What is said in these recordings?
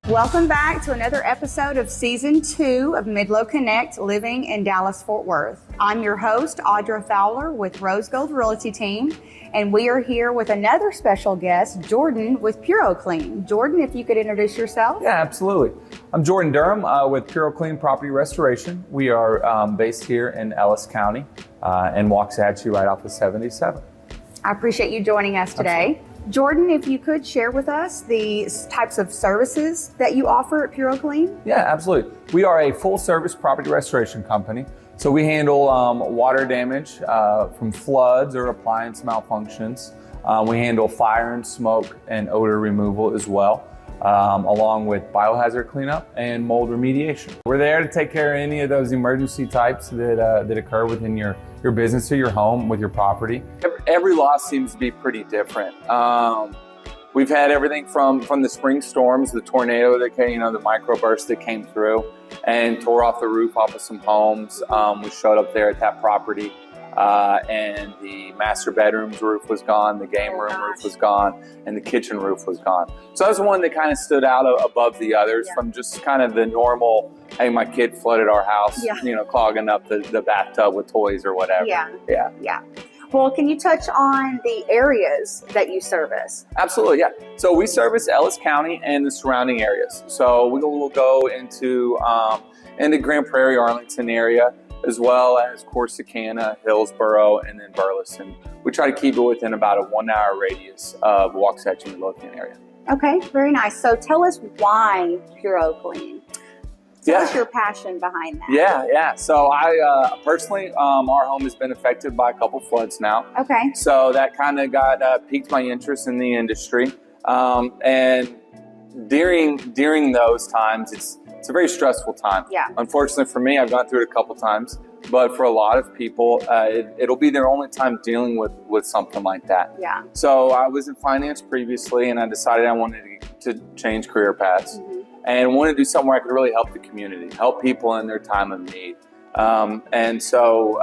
Welcome back to another episode of Season 2 of Midlow Connect, living in Dallas-Fort Worth. I'm your host, Audra Fowler with Rose Gold Realty Team, and we are here with another special guest, Jordan with PuroClean. Jordan, if you could introduce yourself. Yeah, absolutely. I'm Jordan Durham with PuroClean Property Restoration. We are based here in Ellis County and Waxahachie right off of 77. I appreciate you joining us today. Absolutely. Jordan, if you could share with us the types of services that you offer at PuroClean. Yeah, absolutely. We are a full service property restoration company. So we handle water damage from floods or appliance malfunctions. We handle fire and smoke and odor removal as well, along with biohazard cleanup and mold remediation. We're there to take care of any of those emergency types that occur within your business or your home with your property. Every loss seems to be pretty different. We've had everything from the spring storms, the tornado that came, the microburst that came through and tore off the roof off of some homes. We showed up there at that property and the master bedroom's roof was gone, the game room roof was gone, and the kitchen roof was gone. So that was one that kind of stood out above the others from just kind of the normal, hey, my kid flooded our house, clogging up the bathtub with toys or whatever. Yeah. Well, can you touch on the areas that you service? Absolutely, yeah. So we service Ellis County and the surrounding areas. So we will go into Grand Prairie, Arlington area, as well as Corsicana, Hillsborough, and then Burleson. We try to keep it within about a 1 hour radius of Waxahachie and Midlothian area. Okay, very nice. So tell us why PuroClean. Tell us your passion behind that. Yeah. So I personally, our home has been affected by a couple floods now. Okay. So that kind of piqued my interest in the industry. And during those times, it's a very stressful time. Yeah. Unfortunately for me, I've gone through it a couple times, but for a lot of people, it'll be their only time dealing with something like that. Yeah. So I was in finance previously, and I decided I wanted to change career paths. Mm-hmm. And wanted to do something where I could really help the community, help people in their time of need. And so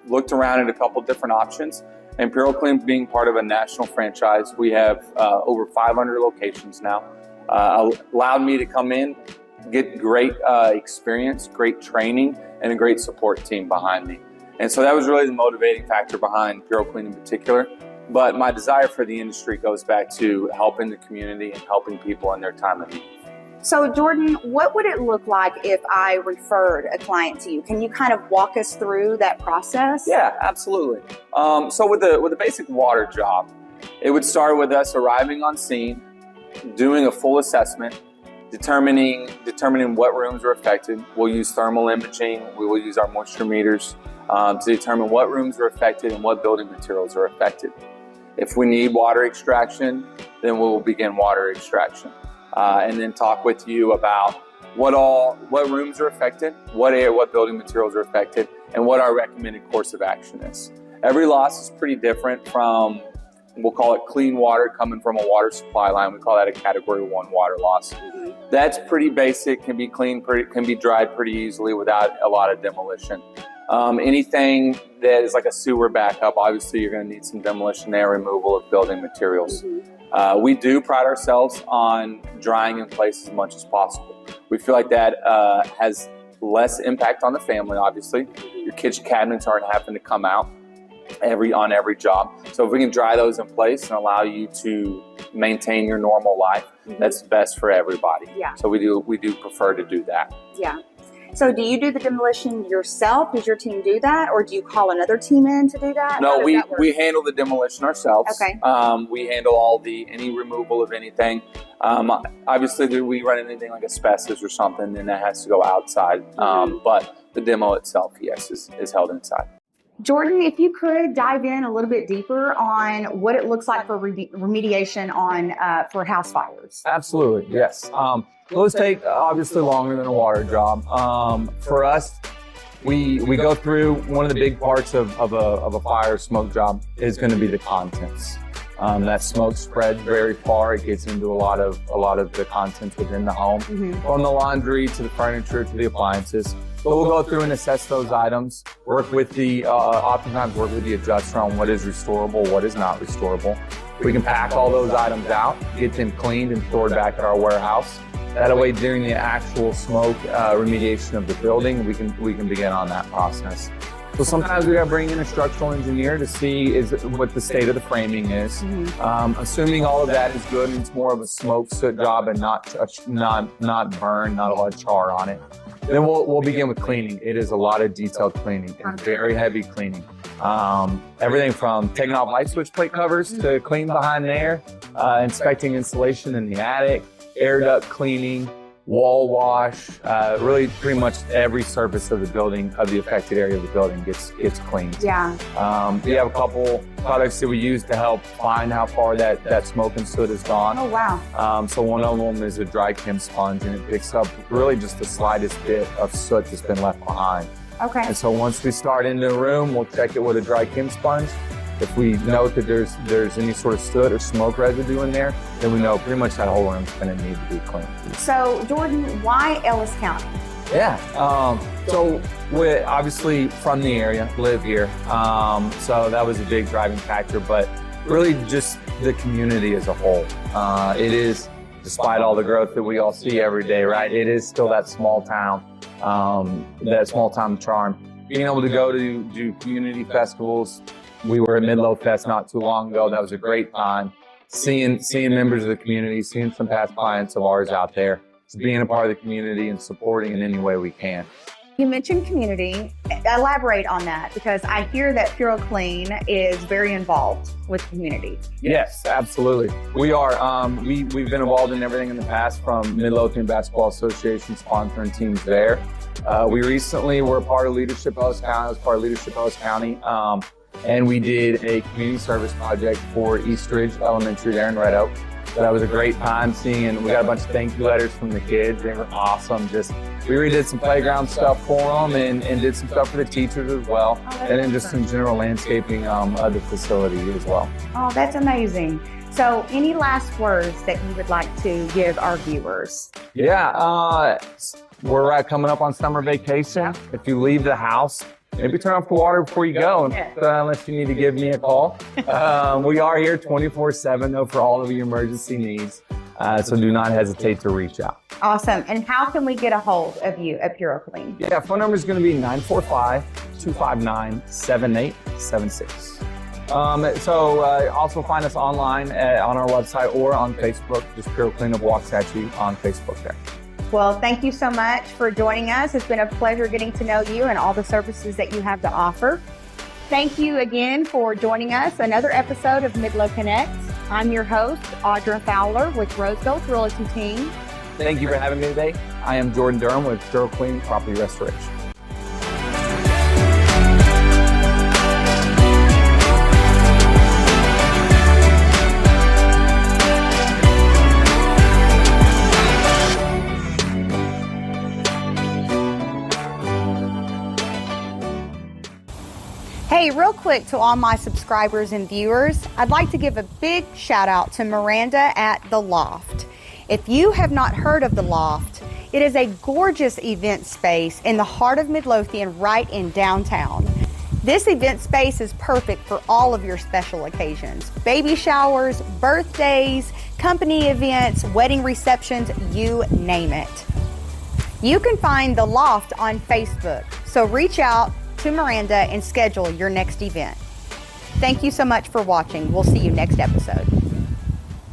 looked around at a couple different options. And PuroClean being part of a national franchise, we have over 500 locations now. Allowed me to come in, get great experience, great training, and a great support team behind me. And so that was really the motivating factor behind PuroClean in particular. But my desire for the industry goes back to helping the community and helping people in their time of need. So Jordan, what would it look like if I referred a client to you? Can you kind of walk us through that process? Yeah, absolutely. So with the basic water job, it would start with us arriving on scene, doing a full assessment, determining what rooms are affected. We'll use thermal imaging. We will use our moisture meters to determine what rooms are affected and what building materials are affected. If we need water extraction, then we will begin water extraction. And then talk with you about what rooms are affected, what building materials are affected, and what our recommended course of action is. Every loss is pretty different from, we'll call it clean water coming from a water supply line. We call that a Category 1 water loss. Mm-hmm. That's pretty basic, can be cleaned, can be dried pretty easily without a lot of demolition. Anything that is like a sewer backup, obviously you're going to need some demolition there, removal of building materials. Mm-hmm. We do pride ourselves on drying in place as much as possible. We feel like that has less impact on the family, obviously. Your kitchen cabinets aren't having to come out on every job. So if we can dry those in place and allow you to maintain your normal life, that's best for everybody. Yeah. So we do prefer to do that. Yeah. So do you do the demolition yourself? Does your team do that? Or do you call another team in to do that? No, we handle the demolition ourselves. Okay. We handle any removal of anything. Obviously, we run anything like asbestos or something, then that has to go outside. But the demo itself, yes, is held inside. Jordan, if you could dive in a little bit deeper on what it looks like for remediation for house fires. Absolutely, yes. Those take obviously longer than a water job. For us, we go through one of the big parts of a fire smoke job is going to be the contents. That smoke spreads very far. It gets into a lot of the contents within the home, from the laundry to the furniture to the appliances. But we'll go through and assess those items, oftentimes work with the adjuster on what is restorable, what is not restorable. We can pack all those items out, get them cleaned and stored back at our warehouse. That way, during the actual smoke remediation of the building, we can begin on that process. So sometimes we got to bring in a structural engineer to see what the state of the framing is. Assuming all of that is good and it's more of a smoke soot job and not burn, not a lot of char on it. Then we'll begin with cleaning. It is a lot of detailed cleaning and very heavy cleaning. Everything from taking off light switch plate covers to clean behind there, inspecting insulation in the attic, air duct cleaning, wall wash, really pretty much every surface of the building, of the affected area of the building gets cleaned. Yeah. We have a couple products that we use to help find how far that smoke and soot has gone. Oh, wow. So one of them is a dry chem sponge, and it picks up really just the slightest bit of soot that's been left behind. Okay. And so once we start into the room, we'll check it with a dry chem sponge. If we note that there's any sort of soot or smoke residue in there, then we know pretty much that whole room's going to need to be cleaned. So, Jordan, why Ellis County? Yeah, so we're obviously from the area, live here, so that was a big driving factor, but really just the community as a whole. It is, despite all the growth that we all see every day, right, it is still that small town charm. Being able to go to do community festivals. We were at Midlow Fest not too long ago. That was a great time. Seeing members of the community, seeing some past clients of ours out there, just being a part of the community and supporting in any way we can. You mentioned community. Elaborate on that, because I hear that PuroClean is very involved with the community. Yes, absolutely. We are. We've been involved in everything in the past, from Midlothian Basketball Association sponsoring teams there. We recently were a part of Leadership Ellis County. I was part of Leadership Ellis County. And we did a community service project for East Ridge Elementary there in Red Oak. So that was a great time seeing, and we got a bunch of thank you letters from the kids. They were awesome. We redid some playground stuff for them and did some stuff for the teachers as well. And then just some general landscaping of the facility as well. Oh, that's amazing. So any last words that you would like to give our viewers? Yeah, we're coming up on summer vacation. If you leave the house, maybe turn off the water before you go, unless you need to give me a call. We are here 24/7 though for all of your emergency needs, so do not hesitate to reach out. Awesome. And how can we get a hold of you at PuroClean? Yeah, phone number is going to be 945-259-7876. Also find us online on our website or on Facebook. Just PuroClean of Waxahachie on Facebook there. Well, thank you so much for joining us. It's been a pleasure getting to know you and all the services that you have to offer. Thank you again for joining us. Another episode of Midlow Connects. I'm your host, Audra Fowler with Rose Gold Realty Team. Thank you for having me today. I am Jordan Durham with PuroClean Property Restoration. Hey, real quick to all my subscribers and viewers, I'd like to give a big shout out to Miranda at The Loft. If you have not heard of The Loft, it is a gorgeous event space in the heart of Midlothian, right in downtown. This event space is perfect for all of your special occasions. Baby showers, birthdays, company events, wedding receptions, you name it. You can find The Loft on Facebook, so reach out to Miranda and schedule your next event. Thank you so much for watching. We'll see you next episode.